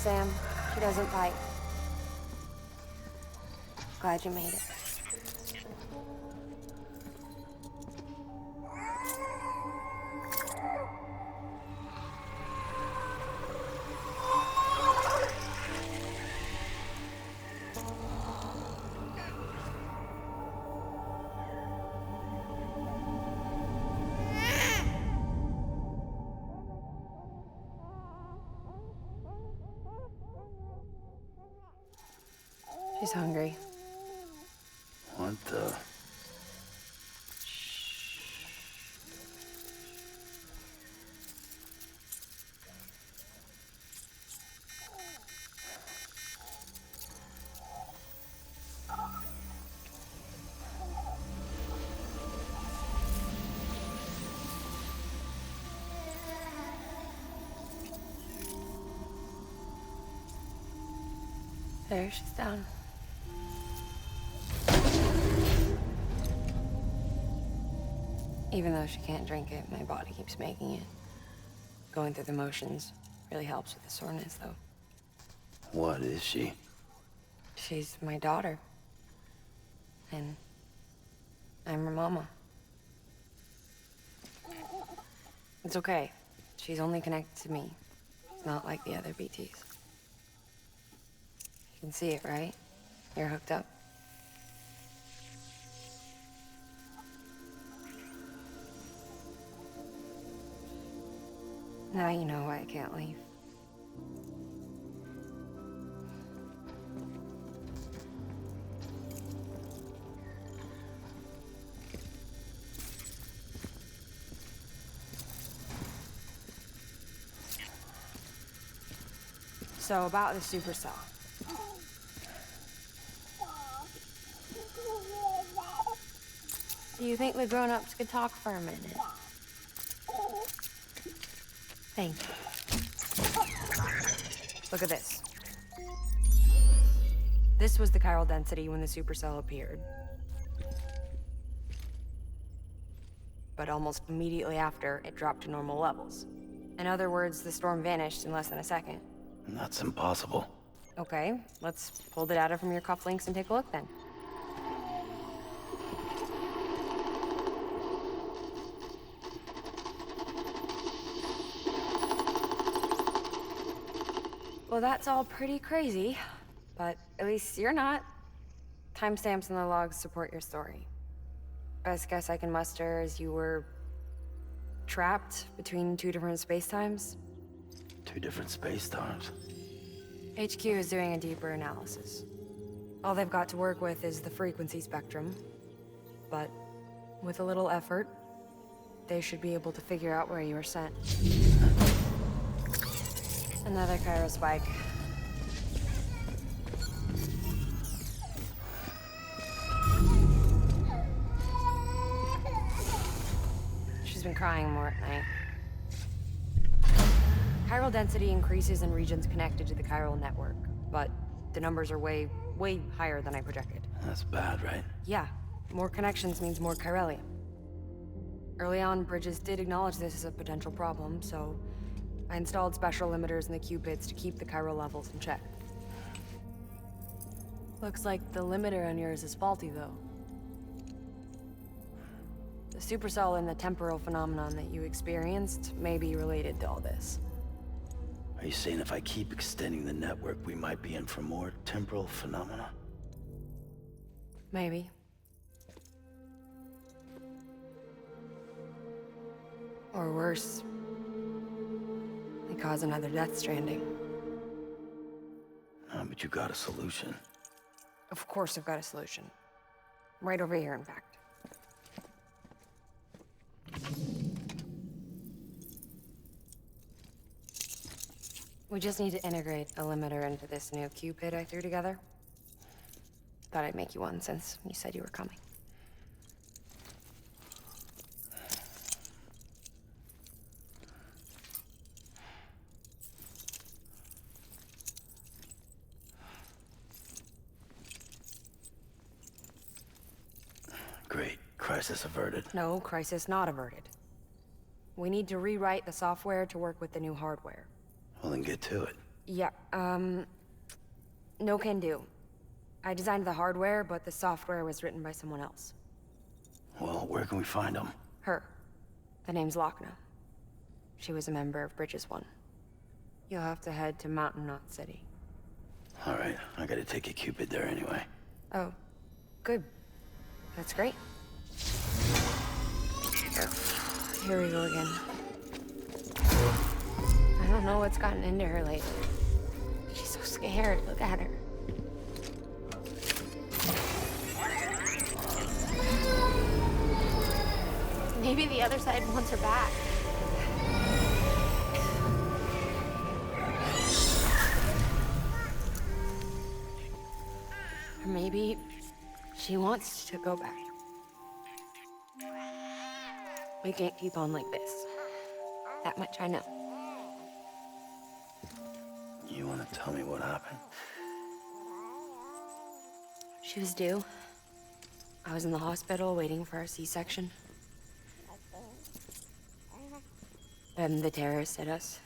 Sam. She doesn't bite. Glad you made it. She's hungry. What the? There, she's down. Even though she can't drink it, my body keeps making it. Going through the motions really helps with the soreness, though. What is she? She's my daughter. And I'm her mama. It's okay. She's only connected to me. It's not like the other BTs. You can see it, right? You're hooked up. Now you know why I can't leave. So about the supercell. Do you think the grown-ups could talk for a minute? Thank you. Look at this. This was the chiral density when the supercell appeared. But almost immediately after, it dropped to normal levels. In other words, the storm vanished in less than a second. That's impossible. Okay, let's pull the data from your cufflinks and take a look then. Well, that's all pretty crazy, but at least you're not. Timestamps in the logs support your story. Best guess I can muster is you were trapped between two different spacetimes. Two different space times. HQ is doing a deeper analysis. All they've got to work with is the frequency spectrum, but with a little effort, they should be able to figure out where you were sent. Another chiral spike. She's been crying more at night. Chiral density increases in regions connected to the chiral network, but the numbers are way higher than I projected. That's bad, right? Yeah, more connections means more chiralium. Early on, Bridges did acknowledge this as a potential problem, so I installed special limiters in the Cupids to keep the chiral levels in check. Looks like the limiter on yours is faulty, though. The supercell and the temporal phenomenon that you experienced may be related to all this. Are you saying if I keep extending the network, we might be in for more temporal phenomena? Maybe. Or worse, they cause another Death Stranding. But you got a solution. Of course I've got a solution. Right over here, in fact. We just need to integrate a limiter into this new Cupid I threw together. Thought I'd make you one since you said you were coming. Great. Crisis averted. No, crisis not averted. We need to rewrite the software to work with the new hardware. Well, then get to it. Yeah, no can do. I designed the hardware, but the software was written by someone else. Well, where can we find him? Her. The name's Lochna. She was a member of Bridges 1. You'll have to head to Mountain Knot City. All right, I gotta take a Cupid there anyway. Oh, good. That's great. Here we go again. I don't know what's gotten into her lately. She's so scared. Look at her. Maybe the other side wants her back. Or maybe she wants to go back. We can't keep on like this. That much I know. You wanna tell me what happened? She was due. I was in the hospital waiting for a C-section. Then the terrorists hit us.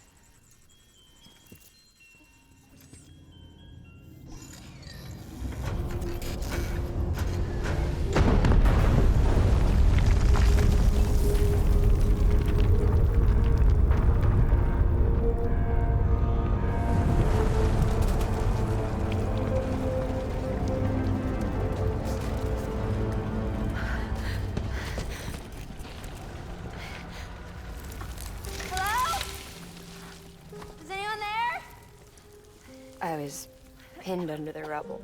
I was pinned under the rubble.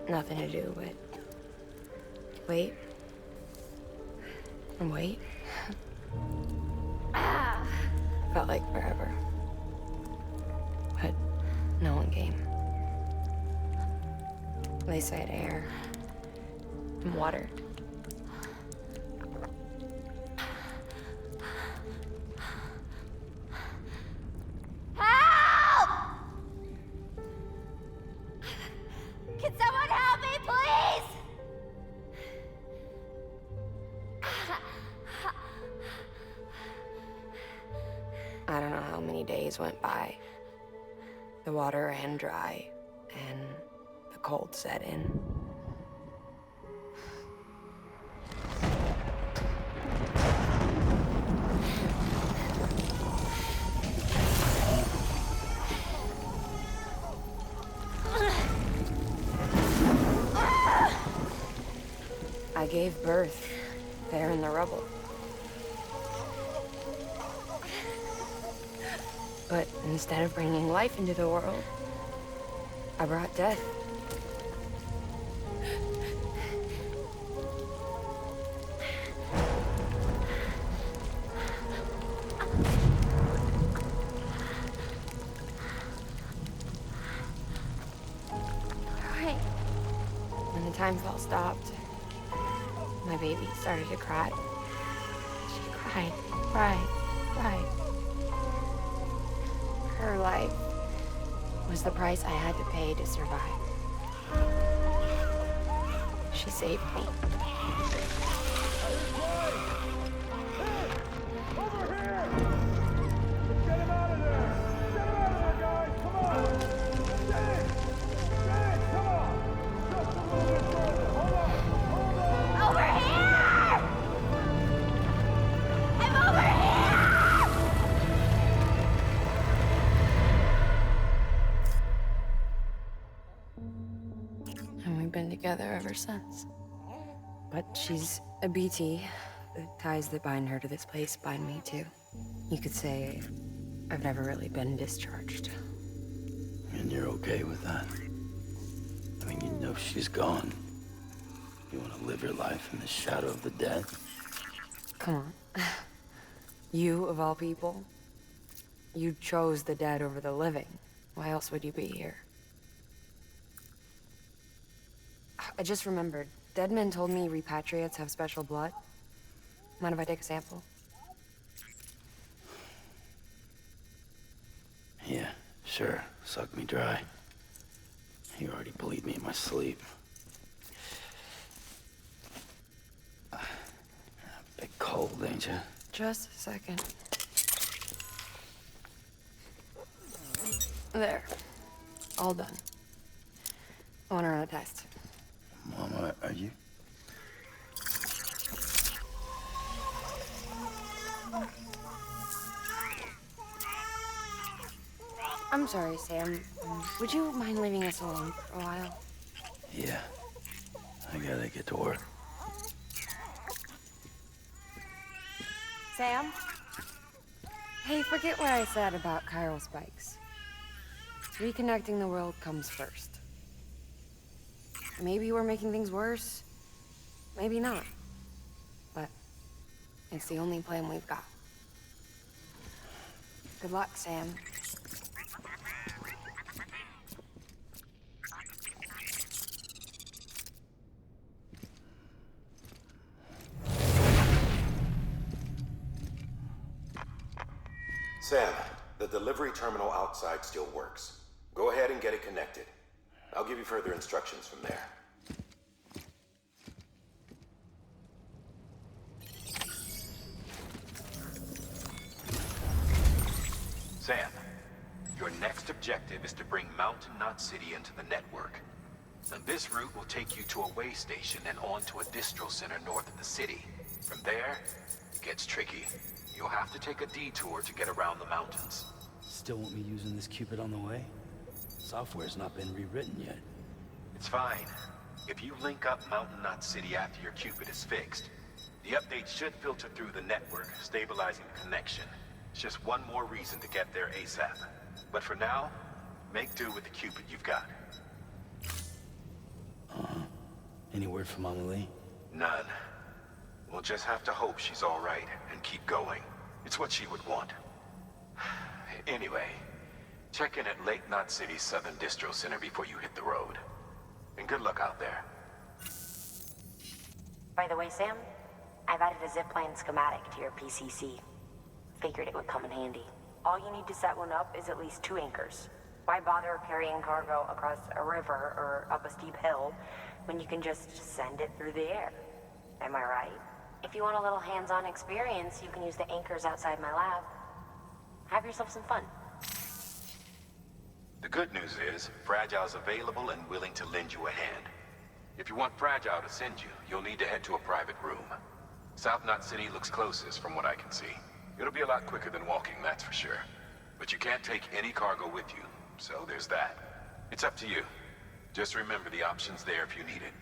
Nothing to do but wait and wait. Felt like forever. But no one came. They said air and water. Can someone help me, please? I don't know how many days went by. The water ran dry, and the cold set in. I gave birth there in the rubble. But instead of bringing life into the world, I brought death. Right. When the time fell stopped, my baby started to cry. She cried, cried, cried. Her life was the price I had to pay to survive. She saved me. Over here! Get him out of there! Get him out of there, guys! Come on! Get in! Get in! Come on! Just a little bit further. Hold on! Hold on! Over here! I'm over here! And we've been together ever since. But she's a BT. The ties that bind her to this place bind me too. You could say I've never really been discharged. And you're okay with that? I mean, you know she's gone. You want to live your life in the shadow of the dead? Come on. You, of all people, you chose the dead over the living. Why else would you be here? I just remembered. Deadman told me repatriates have special blood. Mind if I take a sample? Yeah, sure. Suck me dry. You already bleed me in my sleep. Bit cold, ain't you? Just a second. There. All done. I want to run a test. Mama, are you? I'm sorry, Sam. Would you mind leaving us alone for a while? Yeah. I gotta get to work. Sam? Hey, forget what I said about chiral spikes. Reconnecting the world comes first. Maybe we're making things worse. Maybe not. But it's the only plan we've got. Good luck, Sam. Sam, the delivery terminal outside still works. Go ahead and get it connected. I'll give you further instructions from there. Sam, your next objective is to bring Mountain Knot City into the network. And this route will take you to a way station and on to a distro center north of the city. From there, it gets tricky. You'll have to take a detour to get around the mountains. Still want me using this Cupid on the way? Software's not been rewritten yet. It's fine. If you link up Mountain Knot City after your Cupid is fixed, the update should filter through the network, stabilizing the connection. It's just one more reason to get there ASAP. But for now, make do with the Cupid you've got. Any word from Mama Lee? None. We'll just have to hope she's all right and keep going. It's what she would want. Anyway, check in at Lake Knot City's Southern Distro Center before you hit the road. And good luck out there. By the way, Sam, I've added a zipline schematic to your PCC. Figured it would come in handy. All you need to set one up is at least 2 anchors. Why bother carrying cargo across a river or up a steep hill when you can just send it through the air? Am I right? If you want a little hands-on experience, you can use the anchors outside my lab. Have yourself some fun. The good news is, Fragile's available and willing to lend you a hand. If you want Fragile to send you, you'll need to head to a private room. South Knot City looks closest from what I can see. It'll be a lot quicker than walking, that's for sure. But you can't take any cargo with you, so there's that. It's up to you. Just remember the option's there if you need it.